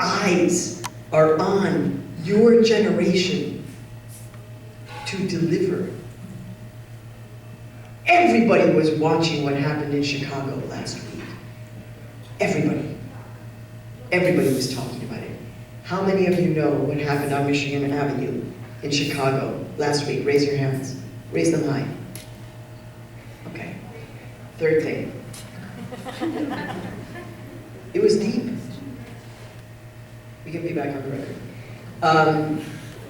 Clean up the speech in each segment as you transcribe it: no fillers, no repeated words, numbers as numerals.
eyes are on your generation to deliver. Everybody was watching what happened in Chicago last week. Everybody. Everybody was talking about it. How many of you know what happened on Michigan Avenue in Chicago last week? Raise your hands. Raise them high. Okay. Third thing. It was deep. We can be back on the record.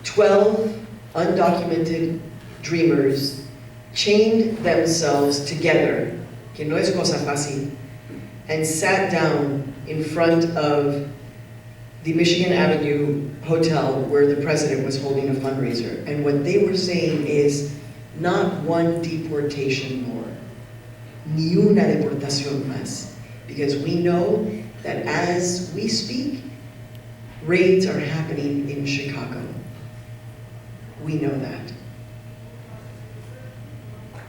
12 undocumented dreamers chained themselves together, que no es cosa fácil, and sat down in front of the Michigan Avenue Hotel where the president was holding a fundraiser. And what they were saying is, not one deportation more, ni una deportación más, because we know that as we speak, raids are happening in Chicago. We know that.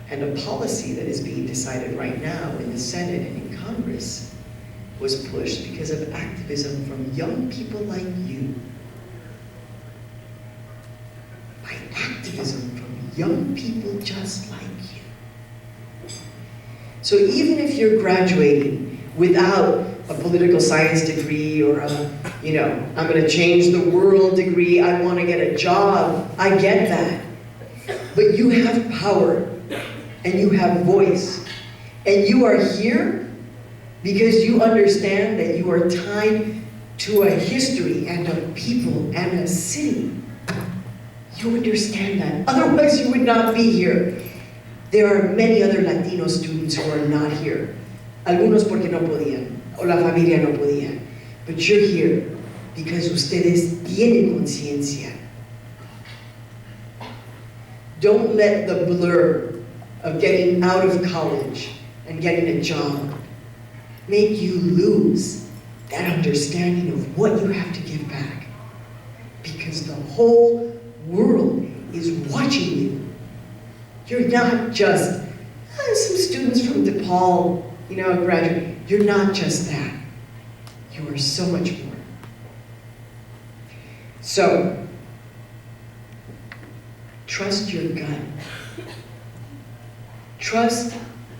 And a policy that is being decided right now in the Senate and in Congress was pushed because of activism from young people like you. By activism from young people just like you. So even if you're graduating without a political science degree or a, I'm going to change the world degree, I want to get a job, I get that. But you have power and you have voice. And you are here because you understand that you are tied to a history and a people and a city. You understand that. Otherwise you would not be here. There are many other Latino students who are not here. Algunos porque no podían, o la familia no podía. But you're here because ustedes tienen conciencia. Don't let the blur of getting out of college and getting a job make you lose that understanding of what you have to give back. Because the whole world is watching you. You're not just some students from DePaul, graduate. You're not just that. You are so much more. So, trust your gut. Trust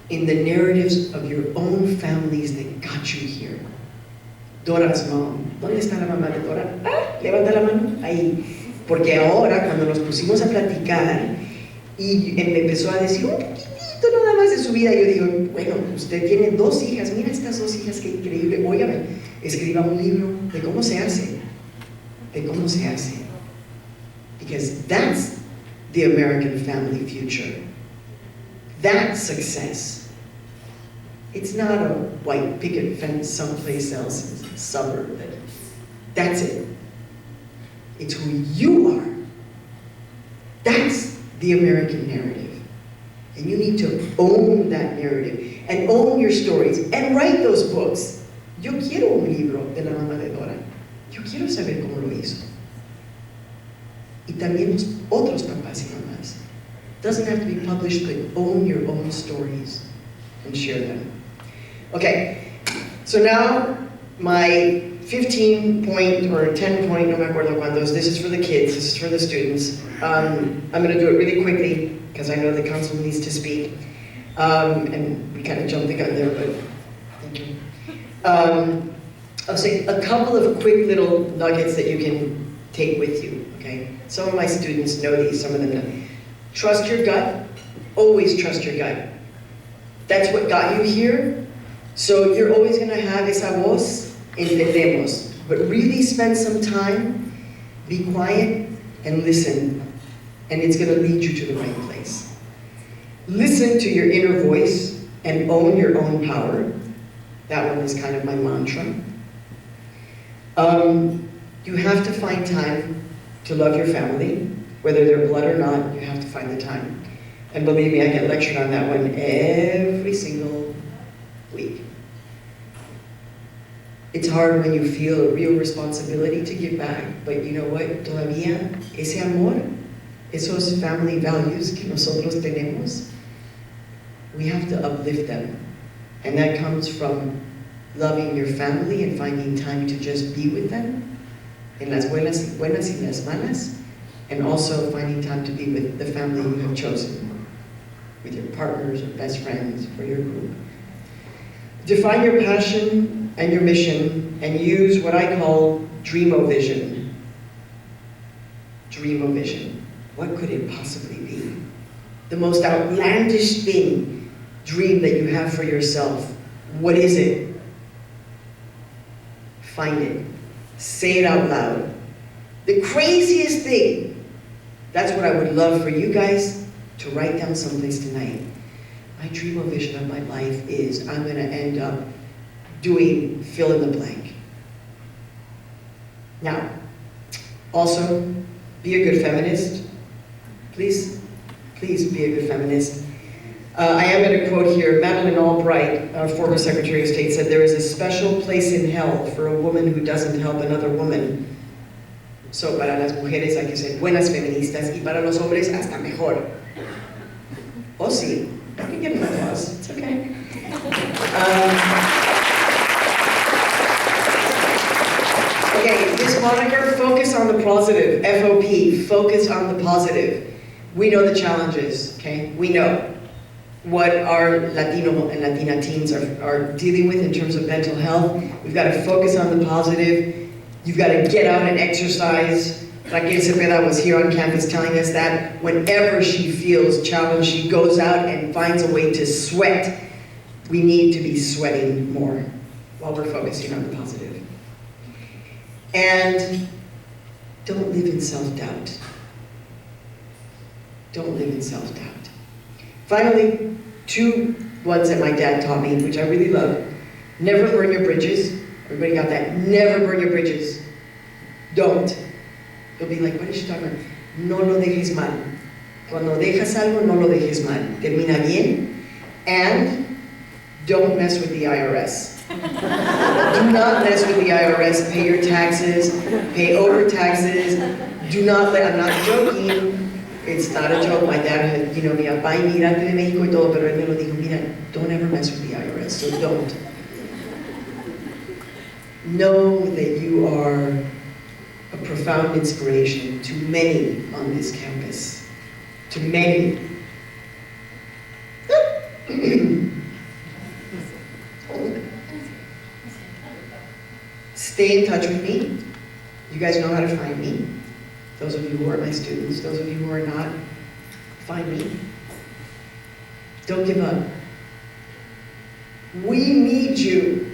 in the narratives of your own families that got you here. Dora's mom. ¿Dónde está la mamá de Dora? Ah, levanta la mano. Ahí. Porque ahora, cuando nos pusimos a platicar, y me empezó a decir un poquitito nada más de su vida, yo digo, bueno, usted tiene 2 hijas, mira estas 2 hijas, qué increíble. Óigame, escriba un libro de cómo se hace. De cómo se hace. Because that's the American family future. That success. It's not a white picket fence someplace else in a suburb. That's it. It's who you are. That's the American narrative. And you need to own that narrative and own your stories and write those books. Yo quiero un libro de la mamá de Dora. Yo quiero saber cómo lo hizo. Y también los otros papás y mamás. Doesn't have to be published, but own your own stories and share them. Okay, so now my 15-point or 10-point, no me acuerdo cuántos, this is for the kids, this is for the students. I'm going to do it really quickly because I know the council needs to speak. And we kind of jumped the gun there, but thank you. I'll say a couple of quick little nuggets that you can take with you, okay? Some of my students know these, some of them don't. Trust your gut. Always trust your gut. That's what got you here. So you're always going to have esa voz, entendemos. But really spend some time, be quiet, and listen. And it's going to lead you to the right place. Listen to your inner voice and own your own power. That one is kind of my mantra. You have to find time to love your family. Whether they're blood or not, you have to find the time. And believe me, I get lectured on that one every single week. It's hard when you feel a real responsibility to give back, but you know what? Todavía ese amor, esos family values que nosotros tenemos, we have to uplift them. And that comes from loving your family and finding time to just be with them, en las buenas y las malas, and also finding time to be with the family you have chosen, with your partners or best friends or your group. Define your passion and your mission and use what I call dream-o-vision. Dream-o-vision. What could it possibly be? The most outlandish dream that you have for yourself. What is it? Find it. Say it out loud. The craziest thing, that's what I would love for you guys to write down someplace tonight. My dream or vision of my life is I'm going to end up doing fill in the blank. Now, also, be a good feminist. Please be a good feminist. I am going to quote here, Madeleine Albright, our former Secretary of State, said, "There is a special place in hell for a woman who doesn't help another woman." So, para las mujeres hay que ser buenas feministas, y para los hombres hasta mejor. Oh, sí. You can get an applause. It's okay. Okay, this moniker, focus on the positive. FOP, focus on the positive. We know the challenges, okay? We know what our Latino and Latina teens are dealing with in terms of mental health. We've got to focus on the positive. You've got to get out and exercise. Raquel Cepeda was here on campus telling us that whenever she feels challenged, she goes out and finds a way to sweat. We need to be sweating more while we're focusing on the positive. And don't live in self-doubt. Don't live in self-doubt. Finally, 2 ones that my dad taught me, which I really love. Never burn your bridges. Everybody got that? Never burn your bridges. Don't. You'll be like, what is she talking about? No lo dejes mal. Cuando dejas algo, no lo dejes mal. Termina bien. And don't mess with the IRS. Do not mess with the IRS. Pay your taxes. Pay over taxes. Do not let, I'm not joking. It's not a joke. My dad had, mi papá inmigrante de México y todo, pero él me lo dijo, mira, don't ever mess with the IRS, so don't. Know that you are a profound inspiration to many on this campus. To many. Stay in touch with me. You guys know how to find me. Those of you who are my students, those of you who are not, find me. Don't give up. We need you.